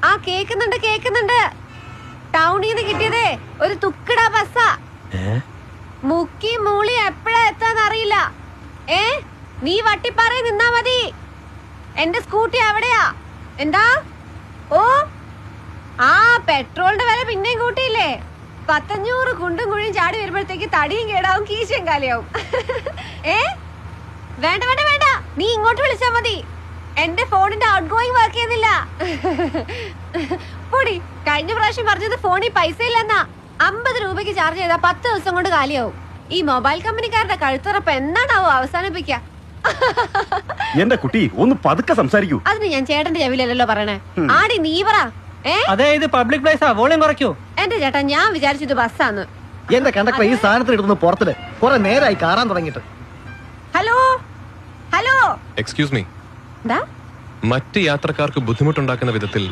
ആ കേക്കുന്നുണ്ട്. ടൗണിൽ നിന്ന് കിട്ടിയതേ ഒരു തുക്കിടാ ബസ്സാ. മുക്കി മൂളി എപ്പോഴാ എത്താന്ന് അറിയില്ല. നീ വട്ടിപ്പാറയിൽ നിന്നാ മതി. എന്റെ സ്കൂട്ടി അവിടെയാ. എന്താ? ഓ ആ പെട്രോളിന്റെ വില പിന്നെയും കൂട്ടിയില്ലേ? 1,500 കുണ്ടും കുഴിയും ചാടി വരുമ്പോഴത്തേക്ക് തടിയും കേടാവും, കീശയും കാലിയാവും. വേണ്ട നീ ഇങ്ങോട്ട് വിളിച്ചാ മതി. എന്റെ ഫോണിന്റെ ഔട്ട് ഗോയിങ് വർക്ക് ചെയ്യുന്നില്ല. പൊടി, കഴിഞ്ഞ പ്രാവശ്യം പറഞ്ഞത് ഫോണിൽ പൈസ ഇല്ലെന്നാ. 50 രൂപയ്ക്ക് ചാർജ് ചെയ്താൽ 10 ദിവസം കൊണ്ട് കാലിയാവും. ഈ മൊബൈൽ കമ്പനിക്കാരുടെ കഴുത്തുറപ്പ് എന്നാണാവോ അവസാനിപ്പിക്ക? എന്റെ കുട്ടി ഒന്ന് പതുക്കെ സംസാരിക്കൂ. അതിന് ഞാൻ ചേട്ടന്റെ ചെവിലല്ലോ പറയണേ. ആടി നീ പറ. അതെ, ഇത് പബ്ലിക് പ്ലേസാ, വോളിയം കുറയ്ക്കൂ. എന്റെ ചേട്ടാ, ഞാൻ വിചാരിച്ചത് ബസ്സാന്ന്. എന്റെ കണ്ടക്ടർ ഈ സാധനത്തിൽ ഇടുന്ന പുറത്തില് കുറെ നേരമായി കാറാൻ തുടങ്ങിയിട്ട്. ഹലോ എക്സ്ക്യൂസ് മീ, എന്താ? മറ്റ് യാത്രക്കാർക്ക് ബുദ്ധിമുട്ടുണ്ടാക്കുന്ന വിധത്തിൽ